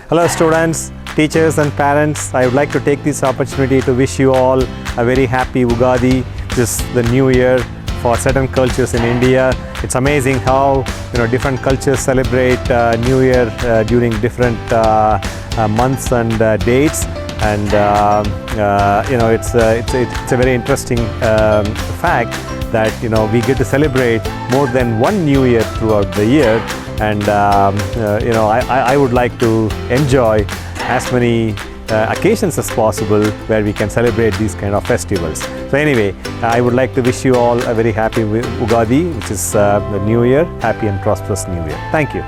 Hello students, teachers and parents. I would like to take this opportunity to wish you all a very happy Ugadi. This is the new year for certain cultures in India. It's amazing how different cultures celebrate New Year during different months and dates. And it's a very interesting fact that we get to celebrate more than one New Year throughout the year. And I would like to enjoy as many occasions as possible where we can celebrate these kind of festivals. So anyway, I would like to wish you all a very happy Ugadi, which is the New Year. Happy and prosperous New Year. Thank you.